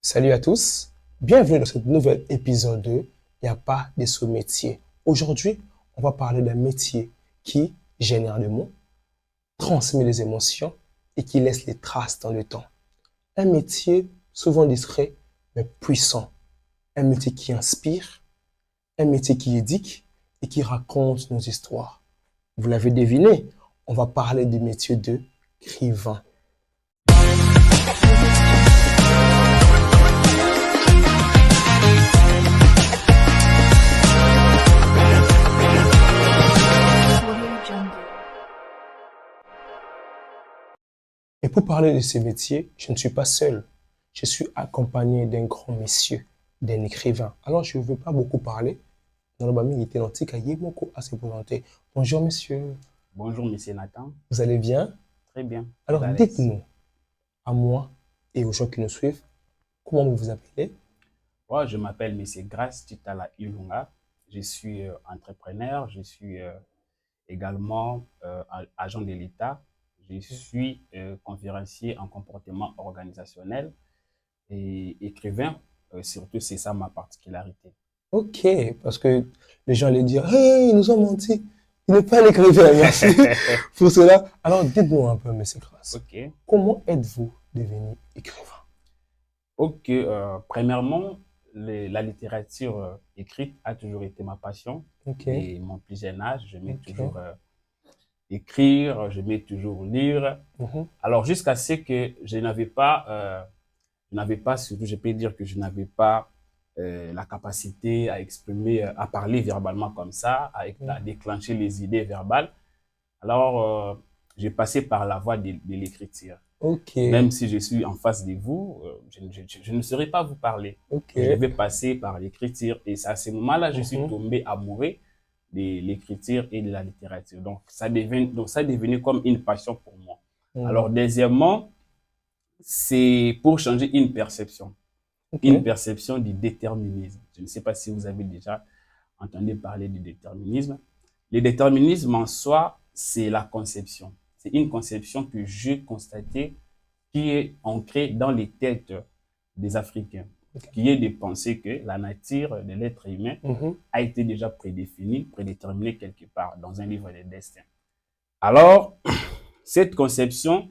Salut à tous, bienvenue dans ce nouvel épisode de Il n'y a pas de sous-métier. Aujourd'hui, on va parler d'un métier qui génère des mots, transmet les émotions et qui laisse les traces dans le temps. Un métier souvent discret mais puissant. Un métier qui inspire, un métier qui éduque et qui raconte nos histoires. Vous l'avez deviné, on va parler du métier de écrivain. Et pour parler de ces métiers, je ne suis pas seul. Je suis accompagné d'un grand monsieur, d'un écrivain. Alors, je ne veux pas beaucoup parler. Dans le bami, il était l'antique à Yémoko à se présenter. Bonjour, monsieur. Bonjour, monsieur Nathan. Vous allez bien? Très bien. Alors, À l'aise. dites-nous, à moi et aux gens qui nous suivent, comment vous vous appelez? Moi, je m'appelle monsieur Grace Titala Ilunga. Je suis entrepreneur. Je suis également agent de l'État. Je suis conférencier en comportement organisationnel et écrivain. Surtout, c'est ça ma particularité. Ok, parce que les gens allaient dire, hey, ils nous ont menti. Il n'est pas un écrivain, merci pour cela. Alors, dites-nous un peu, monsieur Grasse, Ok. comment êtes-vous devenu écrivain? Ok. Premièrement, la littérature écrite a toujours été ma passion. Ok, Et mon plus jeune âge, je m'ai ok. toujours écrire, je m'ai toujours lire. Mhm. Alors, jusqu'à ce que je n'avais pas, surtout, je peux dire que je n'avais pas la capacité à exprimer, à parler verbalement comme ça, à déclencher les idées verbales. Alors, j'ai passé par la voie de l'écriture. Ok, Même si je suis en face de vous, je ne saurais pas vous parler. ok. Je vais passer par l'écriture. Et c'est à ce moment-là, je suis Mhm. tombé amoureux de l'écriture et de la littérature. Donc, ça est devenu comme une passion pour moi. Alors, Mhm. deuxièmement, c'est pour changer Ok. une perception du déterminisme. Je ne sais pas si vous avez déjà entendu parler du déterminisme. Le déterminisme en soi, c'est la conception. C'est une conception que j'ai constatée qui est ancrée dans les têtes des Africains, Ok. qui est de penser que la nature de l'être humain Mhm. a été déjà prédéfinie, prédéterminée quelque part dans un livre de destin. Alors, cette conception,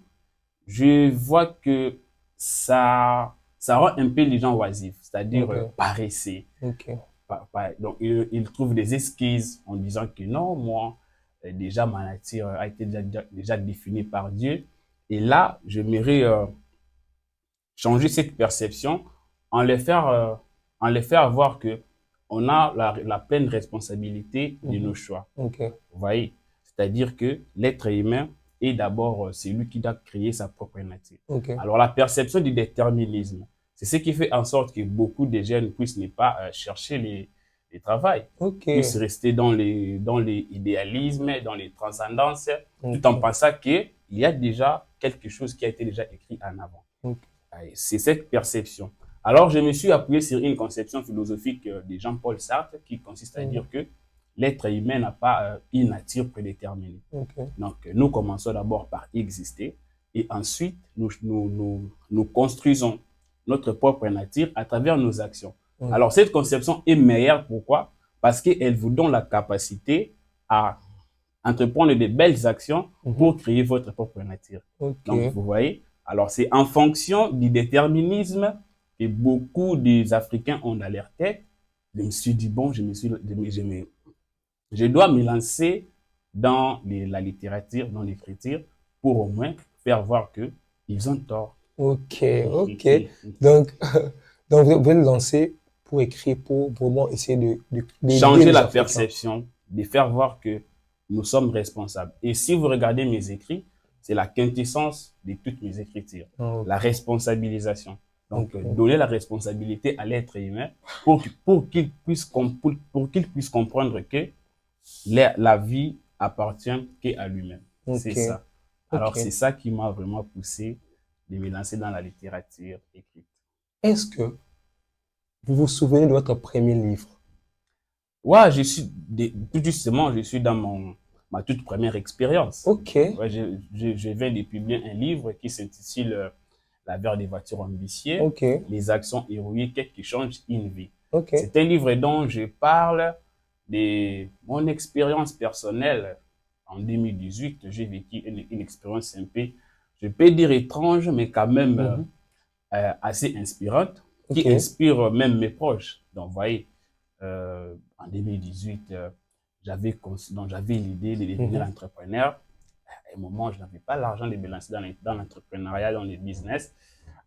je vois que ça rend un peu les gens oisifs, c'est-à-dire Ok. paresseux. Ok. Donc, ils trouvent des excuses en disant que non, moi, déjà, ma nature a été déjà définie par Dieu. Et là, j'aimerais changer cette perception en en les faire voir que on a la pleine responsabilité de Mhm. nos choix. Ok. Vous voyez? C'est-à-dire que l'être humain est d'abord celui qui doit créer sa propre nature. Ok. Alors, la perception du déterminisme, c'est ce qui fait en sorte que beaucoup de jeunes puissent ne pas chercher les travail, Ok. puissent rester dans les idéalismes, dans les transcendances, tout en Ok. pensant qu'il y a déjà quelque chose qui a été déjà écrit en avant. Ok. C'est cette perception. Alors, je me suis appuyé sur une conception philosophique de Jean-Paul Sartre qui consiste à dire que l'être humain n'a pas une nature prédéterminée. Ok. Donc, nous commençons d'abord par exister et ensuite, nous construisons notre propre nature à travers nos actions. Ok. Alors, cette conception est meilleure. Pourquoi? Parce qu'elle vous donne la capacité à entreprendre de belles actions Mhm. pour créer votre propre nature. Ok. Donc, vous voyez, alors c'est en fonction du déterminisme que beaucoup des Africains ont dans leur tête. Je me suis dit, bon, je dois me lancer dans la littérature, dans l'écriture, pour au moins faire voir qu'ils ont tort. Ok. Ok. Donc, donc vous pouvez le lancer pour écrire, pour vraiment essayer d'aider Changer les la Africains. perception, de faire voir que nous sommes responsables. Et si vous regardez mes écrits, c'est la quintessence de toutes mes écritures, la Ok. responsabilisation. Donc, Ok. donner la responsabilité à l'être humain pour qu'il puisse comprendre que la vie appartient qu'à lui-même. Ok. C'est ça. Ok. Alors, c'est ça qui m'a vraiment poussé de me lancer dans la littérature écrite. Est-ce que vous vous souvenez de votre premier livre? Ouais, tout justement, je suis dans ma toute première expérience. Ok. Ouais, je viens de publier un livre qui s'intitule La vers des voitures ambitieuses, Ok. les actions héroïques qui changent une vie. Ok. C'est un livre dont je parle de mon expérience personnelle. En 2018, j'ai vécu une expérience un peu, je peux dire étrange, mais quand même Mhm. assez inspirante, Ok. qui inspire même mes proches. Donc, vous voyez, en 2018, j'avais l'idée de devenir Mhm. entrepreneur. À un moment, je n'avais pas l'argent de me lancer dans l'entrepreneuriat, dans le business.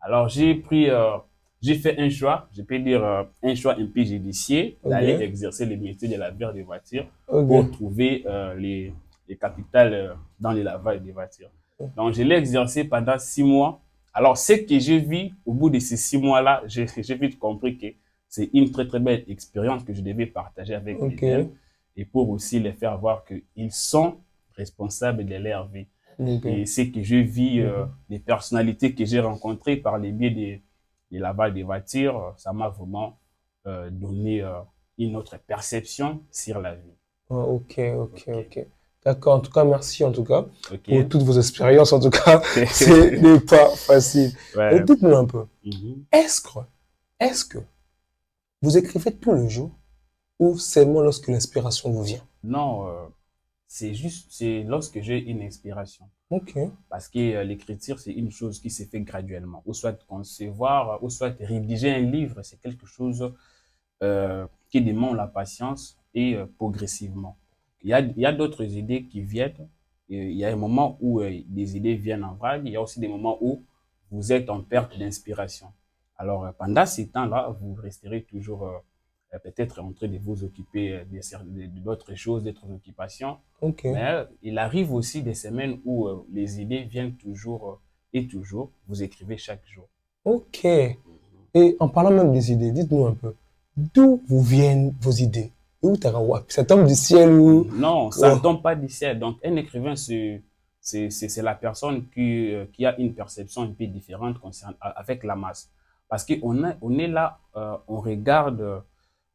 Alors, j'ai fait un choix, je peux dire un choix un peu judicieux, d'aller Ok. exercer le métier de laveur de voitures pour Ok. trouver les capitales dans le lavage des voitures. Donc, je l'ai exercé pendant 6 mois. Alors, ce que j'ai vu au bout de ces 6 mois-là, j'ai vite compris que c'est une très, très belle expérience que je devais partager avec les Ok. jeunes et pour aussi les faire voir qu'ils sont responsables de leur vie. Ok. Et ce que je vis, Mhm. les personnalités que j'ai rencontrées par les biais des lavages des voitures, ça m'a vraiment donné une autre perception sur la vie. Ah, ok, ok, Ok. ok. D'accord, en tout cas, merci en tout cas Ok. pour toutes vos expériences. En tout cas, ce n'est pas facile. Et Ouais. dites-nous un peu, Mhm. est-ce que, est-ce que vous écrivez tous les jours ou seulement lorsque l'inspiration vous vient? Non, c'est lorsque j'ai une inspiration. Ok, Parce que l'écriture, c'est une chose qui se fait graduellement. Ou soit concevoir, ou soit rédiger un livre, c'est quelque chose qui demande la patience et progressivement. Il y a d'autres idées qui viennent. Il y a un moment où des idées viennent en vague. Il y a aussi des moments où vous êtes en perte d'inspiration. Alors, pendant ces temps-là, vous resterez toujours peut-être en train de vous occuper d'autres choses, d'autres occupations. ok, Mais il arrive aussi des semaines où les idées viennent toujours et toujours. Vous écrivez chaque jour. ok. Et en parlant même des idées, dites-nous un peu, d'où vous viennent vos idées? Où t'as ça tombe du ciel ou Non, ça ne quoi? tombe pas du ciel. Donc, un écrivain, c'est la personne qui a une perception un peu différente avec la masse. Parce on est là, on regarde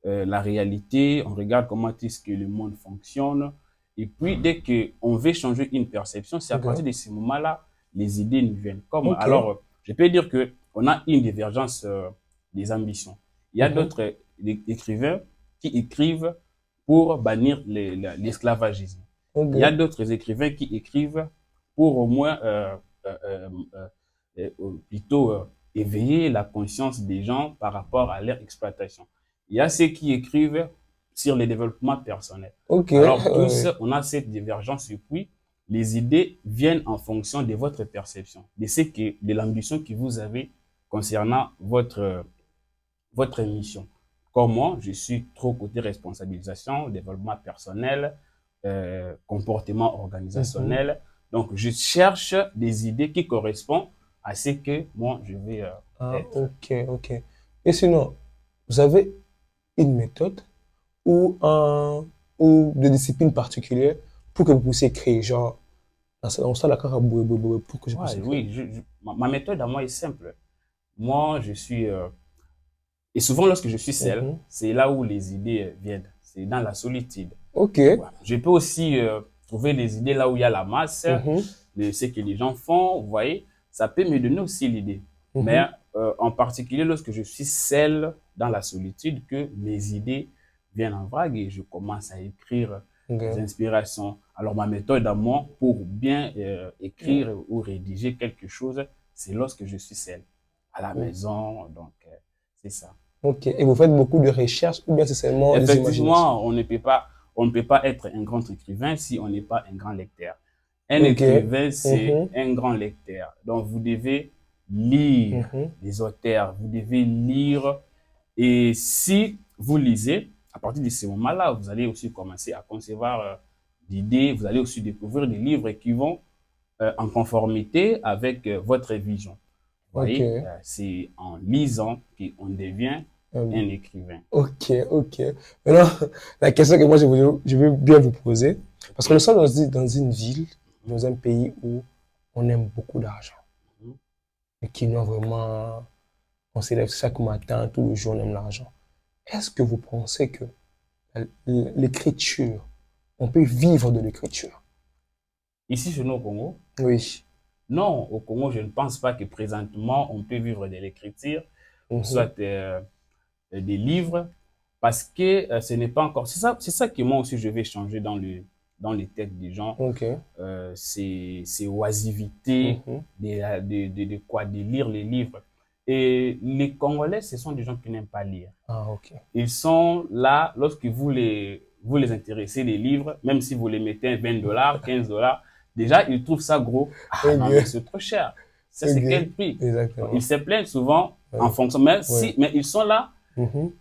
la réalité, on regarde comment est-ce que le monde fonctionne. Et puis, dès qu'on veut changer une perception, c'est à partir Ok, de ce moment-là, les idées nous viennent. Comme, ok. alors, je peux dire que on a une divergence des ambitions. Il y a Mhm. d'autres écrivains qui écrivent pour bannir l'esclavagisme. Il y a Ok, d'autres écrivains qui écrivent pour au moins euh, euh, plutôt éveiller la conscience des gens par rapport à leur exploitation. Il y a ceux qui écrivent sur le développement personnel. ok, Alors tous, ouais. on a cette divergence et puis les idées viennent en fonction de votre perception, de l'ambition que vous avez concernant votre mission. Comme moi, je suis trop côté responsabilisation, développement personnel, comportement Mhm. organisationnel. Donc, je cherche des idées qui correspondent à ce que moi, je vais Ah, être. ok, ok. Et sinon, vous avez une méthode ou ou des disciplines particulières pour que vous puissiez créer, genre, dans ça, la pour que je puisse Ouais, écrire. oui, ma méthode à moi est simple. Moi, et souvent lorsque je suis seul, Mhm. c'est là où les idées viennent. C'est dans la solitude. Ok. Ouais. Je peux aussi trouver des idées là où il y a la masse, Mhm. de ce que les gens font, vous voyez. Ça peut me donner aussi l'idée. Mais Mhm. en particulier lorsque je suis seul dans la solitude, que mes idées viennent en vague et je commence à écrire des Ok. inspirations. Alors ma méthode à moi pour bien écrire ou rédiger quelque chose, c'est lorsque je suis seul à la Mhm. maison. Donc c'est ça. Ok. Et vous faites beaucoup de recherches ou bien c'est seulement des imaginations? Effectivement, on ne peut pas être un grand écrivain si on n'est pas un grand lecteur. Un Ok. écrivain, c'est Mhm. un grand lecteur. Donc, vous devez lire Mhm. les auteurs, vous devez lire. Et si vous lisez, à partir de ce moment-là, vous allez aussi commencer à concevoir d'idées, vous allez aussi découvrir des livres qui vont en conformité avec votre vision. Vous Ok. voyez, c'est en lisant qu'on devient Euh, un écrivain. ok, ok. Maintenant, la question que moi je veux bien vous poser, parce que nous Ok. sommes dans une ville, dans un pays où on aime beaucoup d'argent. Mhm. Et qui nous vraiment, on s'élève chaque matin, tout le jour, on aime l'argent. Est-ce que vous pensez que l'écriture, on peut vivre de l'écriture? Ici, chez nous au Congo, Oui. Non, au Congo, je ne pense pas que présentement, on peut vivre de l'écriture, soit des livres, parce que ce n'est pas encore... C'est ça que moi aussi, je vais changer dans les têtes des gens. Ok. C'est oisivité de quoi, de lire les livres. Et les Congolais, ce sont des gens qui n'aiment pas lire. Ah, ok. Ils sont là, lorsque vous les intéressez, les livres, même si vous les mettez 20 $, 15 $, déjà, ils trouvent ça gros. Ah non, mais c'est trop cher. Ça, c'est quel prix? Exactement. Ils se plaignent souvent en fonction, mais ils sont là,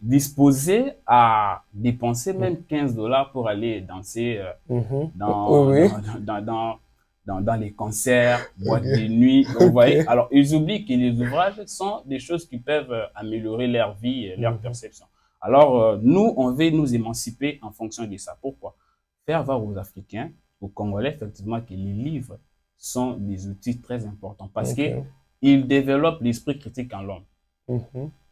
disposés à dépenser même 15 $ pour aller danser dans les concerts, boîtes de nuit. Vous voyez? Alors, ils oublient que les ouvrages sont des choses qui peuvent améliorer leur vie et leur perception. Alors, nous, on veut nous émanciper en fonction de ça. Pourquoi? Faire voir aux Africains, aux Congolais, effectivement, que les livres sont des outils très importants parce qu'ils développent l'esprit critique en l'homme.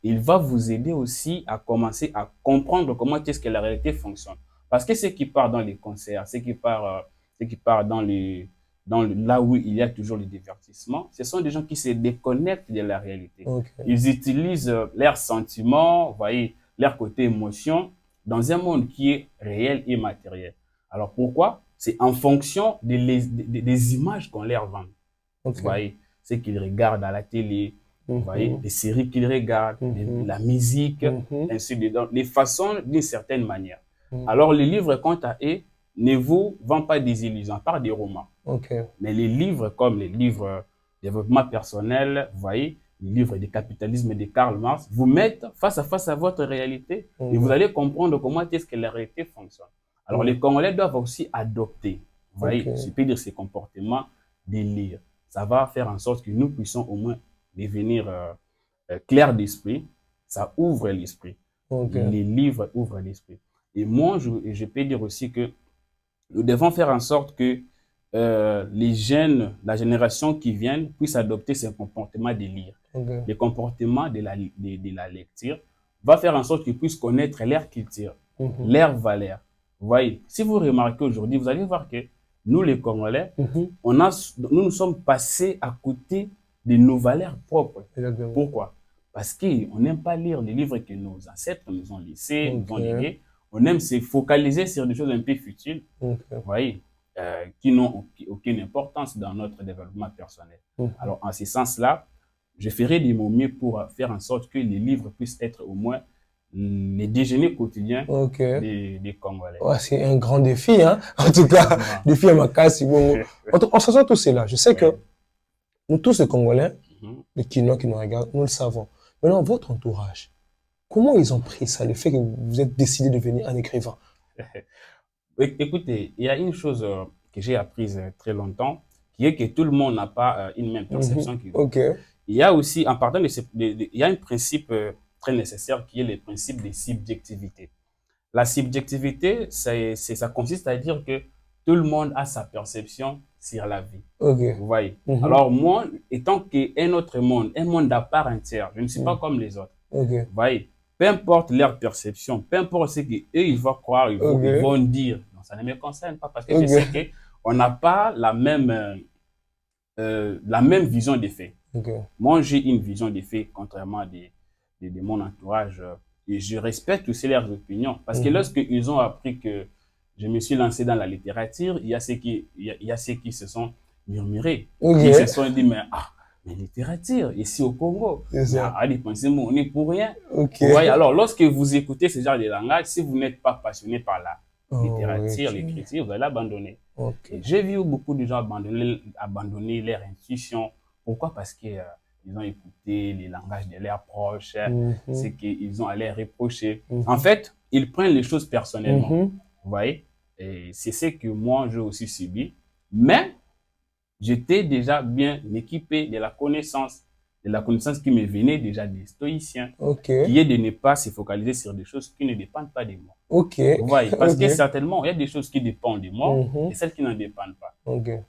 Il va vous aider aussi à commencer à comprendre comment est-ce que la réalité fonctionne. Parce que ceux qui partent dans les concerts, ceux qui partent là où il y a toujours le divertissement, ce sont des gens qui se déconnectent de la réalité. Ils utilisent leurs sentiments, vous voyez, leur côté émotion, dans un monde qui est réel et matériel. Alors pourquoi? C'est en fonction des images qu'on leur vend. Vous voyez, ce qu'ils regardent à la télé, vous voyez, les séries qu'ils regardent, la musique, ainsi de suite, les façons d'une certaine manière. Alors les livres, quant à eux, ne vous vendent pas des illusions, à part des romans. Mais les livres comme les livres de développement personnel, vous voyez, les livres de capitalisme de Karl Marx, vous mettent face à votre réalité et vous allez comprendre comment est-ce que la réalité fonctionne. Alors les Congolais doivent aussi adopter, vous voyez, je peux dire ces comportements de lire. Ça va faire en sorte que nous puissions au moins devenir clairs d'esprit. Ça ouvre l'esprit. Les livres ouvrent l'esprit. Et moi, je peux dire aussi que nous devons faire en sorte que les jeunes, la génération qui vient, puissent adopter ces comportements de lire. Les comportements de la lecture va faire en sorte qu'ils puissent connaître leur culture, leurs valeurs. Vous voyez, si vous remarquez aujourd'hui, vous allez voir que nous, les Congolais, nous sommes passés à côté de nos valeurs propres. Pourquoi? Parce qu'on n'aime pas lire les livres que nos ancêtres nous ont laissés, nous ont légués. On aime se focaliser sur des choses un peu futiles, vous voyez, qui n'ont aucune importance dans notre développement personnel. Alors, en ce sens-là, je ferai de mon mieux pour faire en sorte que les livres puissent être au moins les déjeuners quotidiens des Congolais. C'est un grand défi, hein. En tout cas, défi à ma casse. On s'en tous cela. Je sais que nous tous les Congolais, les Kinois qui nous regardent, nous le savons. Maintenant, votre entourage, comment ils ont pris ça, le fait que vous êtes décidé de devenir un écrivain? Écoutez, il y a une chose que j'ai apprise très longtemps, qui est que tout le monde n'a pas une même perception. Il y a aussi, en partant il y a un principe très nécessaire qui est le principe de subjectivité. La subjectivité, ça consiste à dire que tout le monde a sa perception sur la vie. Vous voyez? Alors moi, étant qu'un autre monde, un monde à part entière, je ne suis pas comme les autres. Vous voyez? Peu importe leur perception, peu importe ce qu'eux ils vont croire, ils vont dire. Non, ça ne me concerne pas parce que je sais qu'on n'a pas la même vision des faits. Moi, j'ai une vision des faits contrairement de mon entourage. Et je respecte aussi leurs opinions. Parce que lorsqu'ils ont appris que je me suis lancé dans la littérature, il y a ceux qui se sont murmurés. Ils se sont dit, mais littérature, ici au Congo, on n'est pour rien. Ouais, alors, lorsque vous écoutez ce genre de langage, si vous n'êtes pas passionné par la littérature, l'écriture, vous allez abandonner. J'ai vu beaucoup de gens abandonner leur intuition. Pourquoi? Parce que ils ont écouté les langages de leurs proches, c'est qu'ils ont à les reprocher. En fait, ils prennent les choses personnellement. Vous voyez? Et c'est ce que moi, j'ai aussi subi. Mais j'étais déjà bien équipé de la connaissance qui me venait déjà des stoïciens, qui est de ne pas se focaliser sur des choses qui ne dépendent pas de moi. Vous voyez, parce que certainement, il y a des choses qui dépendent de moi et celles qui n'en dépendent pas.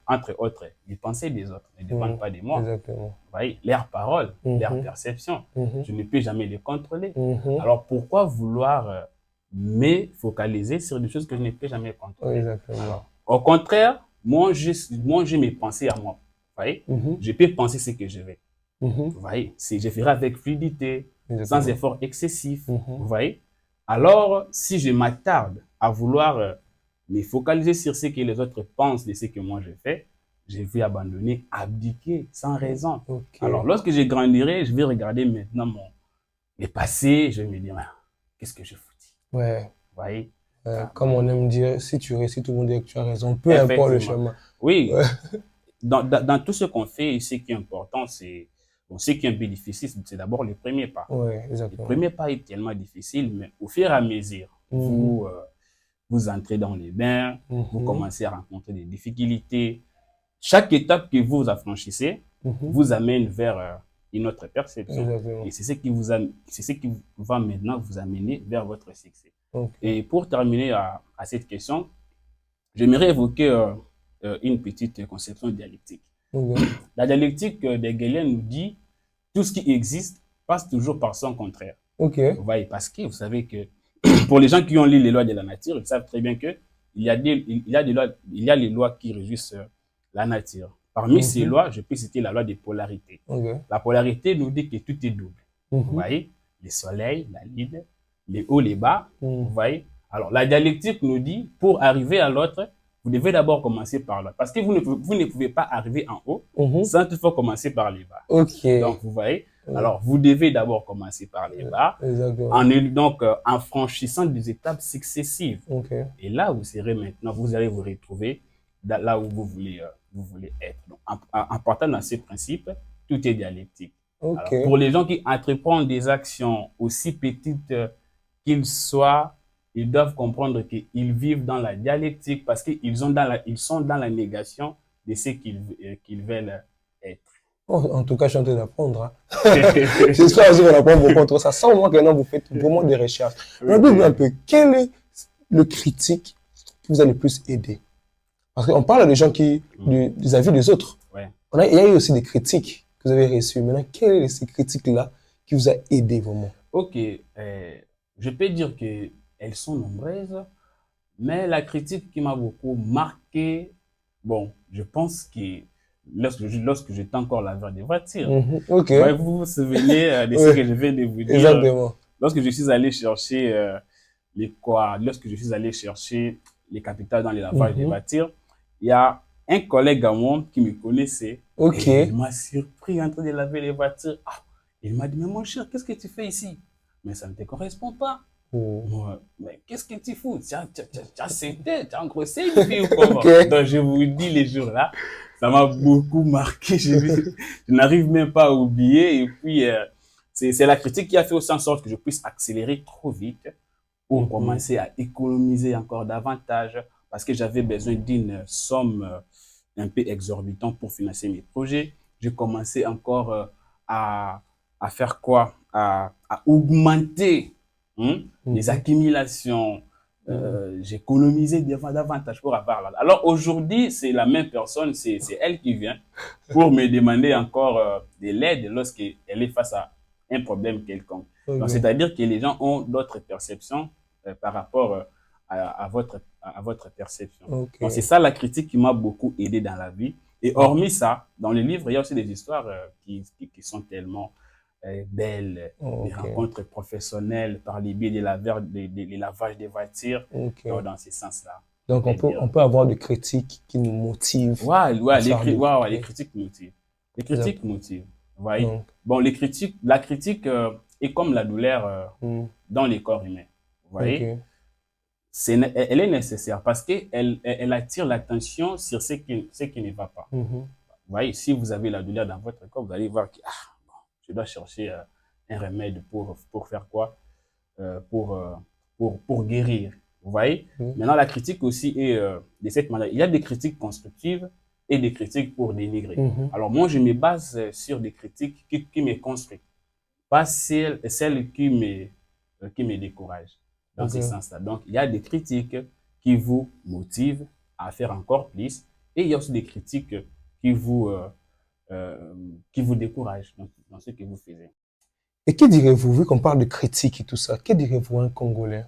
Entre autres, les pensées des autres ne dépendent pas de moi. Vous voyez, leurs paroles, leurs perceptions, je ne peux jamais les contrôler. Alors, pourquoi vouloir me focaliser sur des choses que je ne peux jamais contrôler? Alors, au contraire, moi, j'ai mes pensées à moi. voyez, Mhm. je peux penser ce que je vais. Mhm. Vous voyez, je ferai avec fluidité, sans effort excessif. Mhm. Vous voyez. Alors, si je m'attarde à vouloir me focaliser sur ce que les autres pensent de ce que moi je fais, je vais abandonner, abdiquer sans raison. Ok. Alors, lorsque je grandirai, je vais regarder maintenant le passé, je vais me dire, ah, qu'est-ce que je foutis? Ouais. Vous voyez? Comme on aime dire, si tu réussis, tout le monde dit que tu as raison, peu importe le chemin. Oui, Ouais. dans tout ce qu'on fait, ce qui est important, c'est, bon, ce qui est un peu difficile, c'est d'abord le premier pas. Ouais, Le exactement. premier pas est tellement difficile, mais au fur et à mesure, Mhm. vous entrez dans les bains, vous Mhm. commencez à rencontrer des difficultés. Chaque étape que vous affranchissez Mhm. vous amène vers une autre perception. Exactement. Et c'est ce qui va maintenant vous amener vers votre succès. Ok. Et pour terminer à cette question, j'aimerais évoquer une petite conception dialectique. Ok. La dialectique d'Hegel nous dit tout ce qui existe passe toujours par son contraire. Ok. Vous voyez, parce que vous savez que pour les gens qui ont lu les lois de la nature, ils savent très bien que il y a les lois qui régissent la nature. Parmi ces lois, je peux citer la loi des polarités. Ok. La polarité nous dit que tout est double. Vous voyez, le soleil, la lune, les hauts, les bas. Vous voyez. Alors, la dialectique nous dit, pour arriver à l'autre, vous devez d'abord commencer par là. Parce que vous ne pouvez pas arriver en haut sans toutefois commencer par les bas. Ok. Donc, vous voyez. Alors, vous devez d'abord commencer par les bas, Exactement. en franchissant des étapes successives. Ok. Et là, vous serez maintenant, vous allez vous retrouver là où vous voulez être. Donc, en partant dans ces principes, tout est dialectique. Ok. Alors, pour les gens qui entreprennent des actions aussi petites qu'ils soient, ils doivent comprendre qu'ils vivent dans la dialectique parce qu'ils sont dans la négation de ce qu'ils veulent être. Oh, en tout cas, je suis en train d'apprendre. Hein. J'espère aussi qu'on apprend beaucoup entre ça. Sans moi, que non, vous faites vraiment des recherches. Racontez-nous un peu, quel est le critique qui vous a le plus aidé? Parce qu'on parle des gens des avis des autres. Ouais. Il y a eu aussi des critiques que vous avez reçues. Maintenant, quelle est ces critiques-là qui vous a aidé vraiment? Ok, je peux dire qu'elles sont nombreuses, mais la critique qui m'a beaucoup marqué, bon, je pense que lorsque j'étais encore laveur de voitures, Ok. ouais, vous vous souvenez de ce que je viens de vous dire. Exactement. Lorsque je suis allé chercher lorsque je suis allé chercher les capitales dans les lavages de voitures, il y a un collègue à moi qui me connaissait. Ok. Et il m'a surpris en train de laver les voitures. Ah, il m'a dit, mais mon cher, qu'est-ce que tu fais ici? Mais ça ne te correspond pas. Moi, mais qu'est-ce que tu fous? Tu as engrossé une fille ou comment? Okay. Donc, je vous dis, les jours-là, ça m'a beaucoup marqué. Je n'arrive même pas à oublier. Et puis, c'est la critique qui a fait aussi en sorte que je puisse accélérer trop vite pour commencer à économiser encore davantage parce que j'avais besoin d'une somme un peu exorbitante pour financer mes projets. J'ai commencé encore à faire quoi? À augmenter les accumulations. J'ai économisé davantage pour avoir là. Alors aujourd'hui, c'est la même personne, c'est elle qui vient pour me demander encore de l'aide lorsqu'elle est face à un problème quelconque. Donc, c'est-à-dire que les gens ont d'autres perceptions par rapport à votre perception. Donc, c'est ça la critique qui m'a beaucoup aidé dans la vie. Et hormis ça, dans le livre, il y a aussi des histoires qui sont tellement belles, des rencontres professionnelles par les biais des lavages des voitures, dans ce sens-là. Donc, on peut avoir des critiques qui nous motivent. Les critiques motivent. Les critiques motivent. Vous voyez? Bon, la critique est comme la douleur dans les corps humains. Vous voyez? Elle est nécessaire parce qu'elle attire l'attention sur ce qui ne va pas. Vous voyez, si vous avez la douleur dans votre corps, vous allez voir que je dois chercher un remède pour faire quoi? Pour guérir. Vous voyez? Maintenant, la critique aussi est de cette manière. Il y a des critiques constructives et des critiques pour dénigrer. Alors moi, je me base sur des critiques qui me construisent, pas celles qui me découragent dans ce sens-là. Donc, il y a des critiques qui vous motivent à faire encore plus et il y a aussi des critiques qui vous découragent dans ce que vous faites. Et que direz-vous, vu qu'on parle de critiques et tout ça, que direz-vous à un Congolais,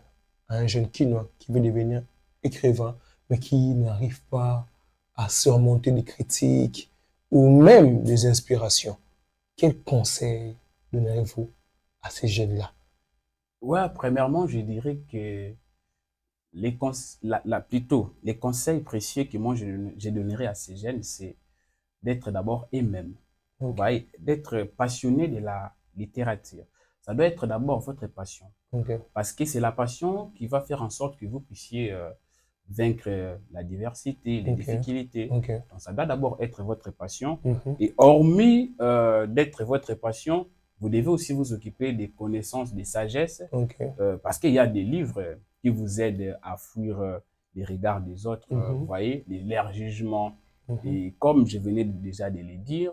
à un jeune Kinois qui veut devenir écrivain, mais qui n'arrive pas à surmonter les critiques ou même des inspirations, quels conseils donnerez-vous à ces jeunes-là? Ouais, premièrement, je dirais que plutôt, les conseils précieux que moi je donnerais à ces jeunes, c'est d'être d'abord eux-mêmes. Vous Ok, voyez, d'être passionné de la littérature. Ça doit être d'abord votre passion. ok, Parce que c'est la passion qui va faire en sorte que vous puissiez vaincre la diversité, les ok, difficultés. ok. Donc, ça doit d'abord être votre passion. Mhm, Et hormis d'être votre passion, vous devez aussi vous occuper des connaissances, des sagesses, ok. parce qu'il y a des livres qui vous aident à fuir les regards des autres, vous Mhm, voyez, leurs jugements. mhm, Et comme je venais déjà de le dire,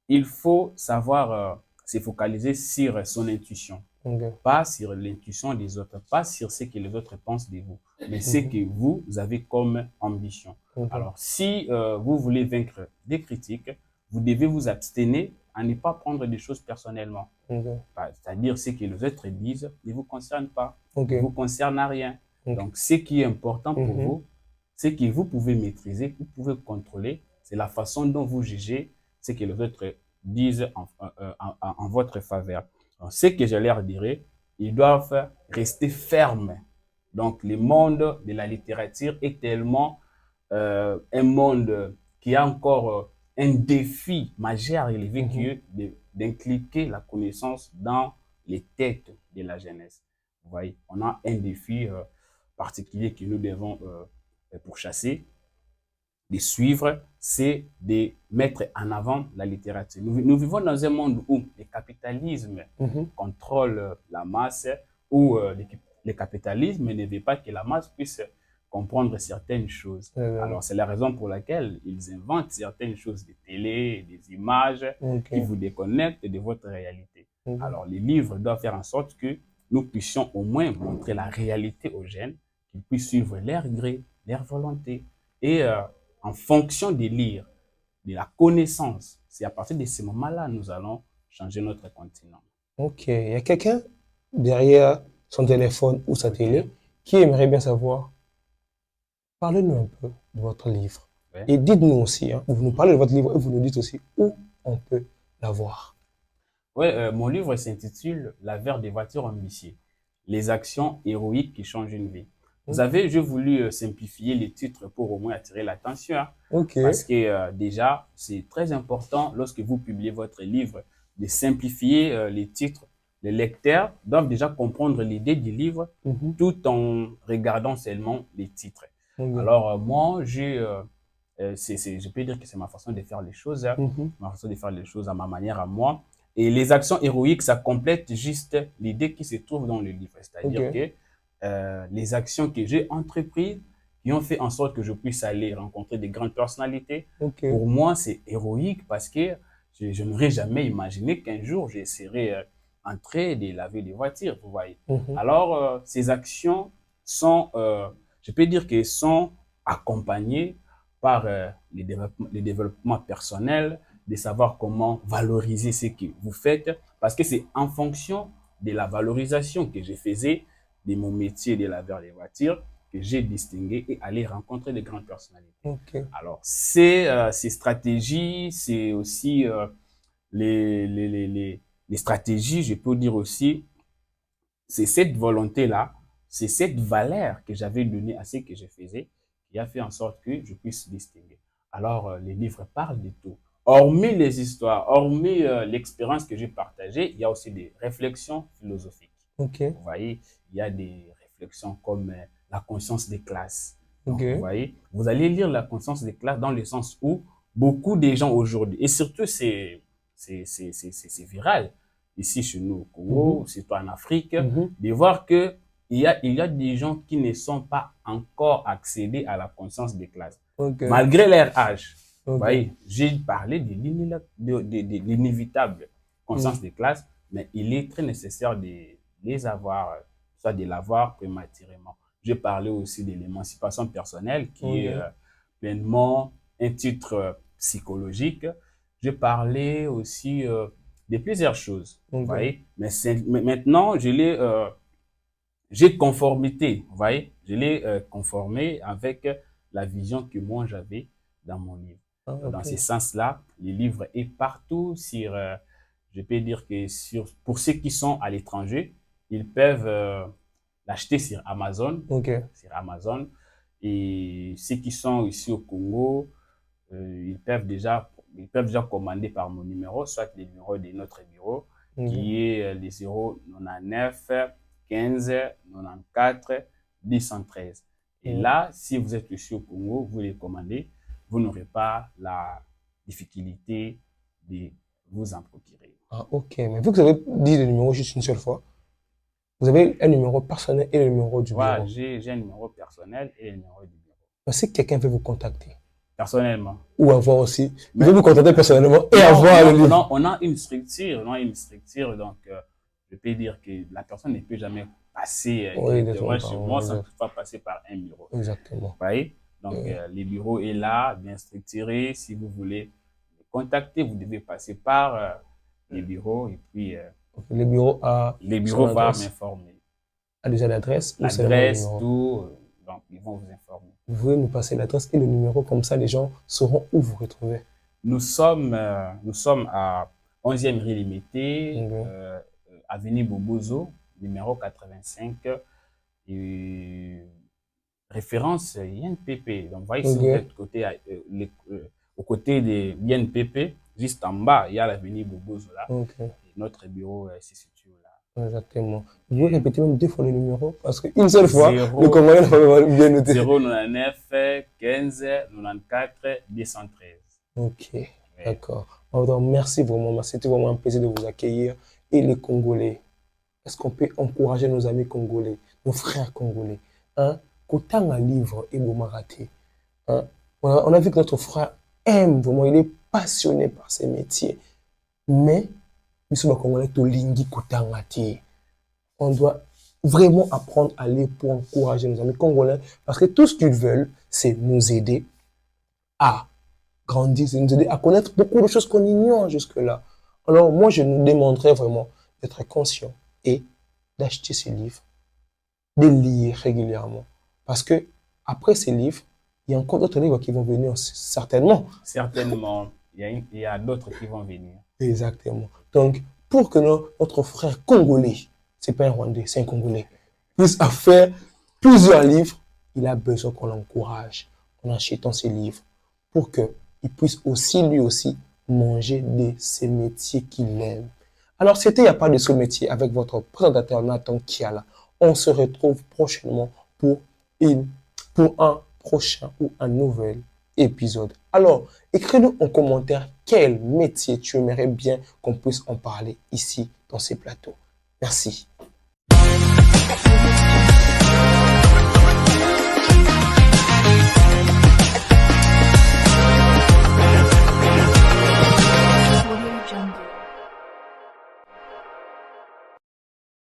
il faut savoir se focaliser sur son intuition, ok, pas sur l'intuition des autres, pas sur ce que les autres pensent de vous, mais ce mhm, que vous avez comme ambition. ok, Alors, si vous voulez vaincre des critiques, vous devez vous abstenir à ne pas prendre des choses personnellement. ok, C'est-à-dire ce que les autres disent ne vous concerne pas, ok, ne vous concerne à rien. ok. Donc, ce qui est important pour Mhm, vous, ce que vous pouvez maîtriser, vous pouvez contrôler, c'est la façon dont vous jugez ce que les autres disent en votre faveur. Alors, ce que je leur dirais, ils doivent rester fermes. Donc, le monde de la littérature est tellement un monde qui a encore un défi majeur à relever qui mhm. est d'inculquer la connaissance dans les têtes de la jeunesse. Vous voyez, on a un défi particulier que nous devons pourchasser, de suivre, c'est de mettre en avant la littérature. Nous vivons dans un monde où le capitalisme Mhm. contrôle la masse, où le capitalisme ne veut pas que la masse puisse comprendre certaines choses. Euh, Alors, c'est la raison pour laquelle ils inventent certaines choses, des télés, des images qui ok, vous déconnectent de votre réalité. ok, Alors, les livres doivent faire en sorte que nous puissions au moins montrer la réalité aux jeunes, qu'ils puissent suivre leur gré, leur volonté. Et en fonction des livres, de la connaissance, c'est à partir de ce moment-là nous allons changer notre continent. ok. Il y a quelqu'un derrière son téléphone ou sa télé OK? qui aimerait bien savoir, parlez-nous un peu de votre livre. Ouais. Et dites-nous aussi, hein, vous nous Mhm. parlez de votre livre et vous nous dites aussi où on peut l'avoir. Ouais, mon livre s'intitule L'avers des voitures ambitieuses, les actions héroïques qui changent une vie. Vous Ok, savez, j'ai voulu simplifier les titres pour au moins attirer l'attention, hein, ok, parce que déjà, c'est très important lorsque vous publiez votre livre de simplifier les titres. Les lecteurs doivent déjà comprendre l'idée du livre mhm, tout en regardant seulement les titres. ok, Alors, moi, je peux dire que c'est ma façon de faire les choses, hein, mhm, ma façon de faire les choses à ma manière, à moi. Et les actions héroïques, ça complète juste l'idée qui se trouve dans le livre. C'est-à-dire ok, que les actions que j'ai entreprises, qui ont fait en sorte que je puisse aller rencontrer des grandes personnalités, ok, pour moi, c'est héroïque parce que je n'aurais jamais imaginé qu'un jour, j'essaierais en train de laver des voitures, vous voyez. mhm, Alors, ces actions sont, je peux dire qu'elles sont accompagnées par les développements personnels, de savoir comment valoriser ce que vous faites, parce que c'est en fonction de la valorisation que je faisais de mon métier de laveur des voitures que j'ai distingué et aller rencontrer de grandes personnalités. ok, Alors, ces stratégies, c'est aussi les stratégies, je peux dire aussi, c'est cette volonté-là, c'est cette valeur que j'avais donnée à ce que je faisais qui a fait en sorte que je puisse distinguer. Alors, les livres parlent de tout. Hormis les histoires, hormis l'expérience que j'ai partagée, il y a aussi des réflexions philosophiques. ok, Vous voyez, il y a des réflexions comme la conscience des classes. Donc, vous ok, voyez, vous allez lire la conscience des classes dans le sens où beaucoup des gens aujourd'hui, et surtout c'est viral, ici chez nous au mhm, Congo, surtout en Afrique, mhm, de voir que il y a des gens qui ne sont pas encore accédés à la conscience des classes, ok, malgré leur âge. Vous ok, voyez, j'ai parlé de l'inévitable conscience mhm, des classes, mais il est très nécessaire de les avoir, soit de l'avoir prématurément. J'ai parlé aussi de l'émancipation personnelle, qui est ok, pleinement un titre psychologique. J'ai parlé aussi de plusieurs choses, vous ok, voyez. Mais maintenant, j'ai conformité, vous voyez. Je l'ai conformé avec la vision que moi j'avais dans mon livre. Dans ok. ce sens-là, le livre est partout je peux dire que pour ceux qui sont à l'étranger, ils peuvent l'acheter Ok. sur Amazon. Et ceux qui sont ici au Congo, ils peuvent déjà commander par mon numéro, soit le numéro de notre bureau, Ok. qui est le 099 15 94 1013. Et Ok. là, si vous êtes ici au Congo, vous les commandez, vous n'aurez pas la difficulté de vous en procurer. Ah, ok. Mais vu que vous avez dit le numéro juste une seule fois, vous avez un numéro personnel et le numéro du Voilà, bureau. j'ai un numéro personnel et un numéro du bureau. Mais si quelqu'un veut vous contacter, Personnellement. ou avoir aussi, il veut Mais vous contacter personnellement et non, avoir le non, livre. non, on a une structure, donc je peux dire que la personne ne peut jamais passer Oui, directement exactement. chez moi sans toutefois passer par un bureau. Exactement. Vous voyez? Donc, Euh, le bureau est là, bien structuré. Si vous voulez me contacter, vous devez passer par les bureaux et puis ok. Le bureau a les son bureaux vont adresse, m'informer. a déjà l'adresse ou seulement le L'adresse, numéro. tout, donc ils vont vous informer. Vous pouvez nous passer l'adresse et le numéro, comme ça les gens sauront où vous retrouver. Nous sommes à 11e rue Limité, Ok. avenue Bobozo, numéro 85, et référence INPP. Donc, vous voyez, si vous Ok. êtes au côté de l'INPP, juste en bas, il y a l'avenue Bobozo là, Ok. et notre bureau se situe là. Exactement. Vous pouvez répéter même deux fois le numéro parce qu'une seule fois, le 0, Congolais n'a pas bien noté. 099 15 94 213. Ok, Ouais. d'accord. Alors, merci vraiment. C'était vraiment un plaisir de vous accueillir. Et les Congolais, est-ce qu'on peut encourager nos amis congolais, nos frères congolais, hein, qu'autant un livre et raté, hein? On a vu que notre frère aime vraiment, il est passionné par ses métiers. Mais, nous sommes Congolais, tolingi kutangati. On doit vraiment apprendre à lire pour encourager nos amis congolais parce que tout ce qu'ils veulent, c'est nous aider à grandir, c'est nous aider à connaître beaucoup de choses qu'on ignore jusque-là. Alors, moi, je nous demanderais vraiment d'être conscient et d'acheter ces livres, de lire régulièrement. Parce que, après ces livres, il y a encore d'autres livres qui vont venir, certainement. Certainement, il y a d'autres qui vont venir. Exactement. Donc, pour que notre frère congolais, c'est pas un Rwandais, c'est un Congolais, puisse faire plusieurs livres, il a besoin qu'on l'encourage en achetant ses livres pour qu'il puisse aussi, lui aussi, manger de ces métiers qu'il aime. Alors, c'était Il n'y a pas de sous-métier avec votre présentateur Nathan Kiala. On se retrouve prochainement pour, pour un prochain ou un nouvel épisode. Alors, écris-nous en commentaire quel métier tu aimerais bien qu'on puisse en parler ici dans ces plateaux. Merci.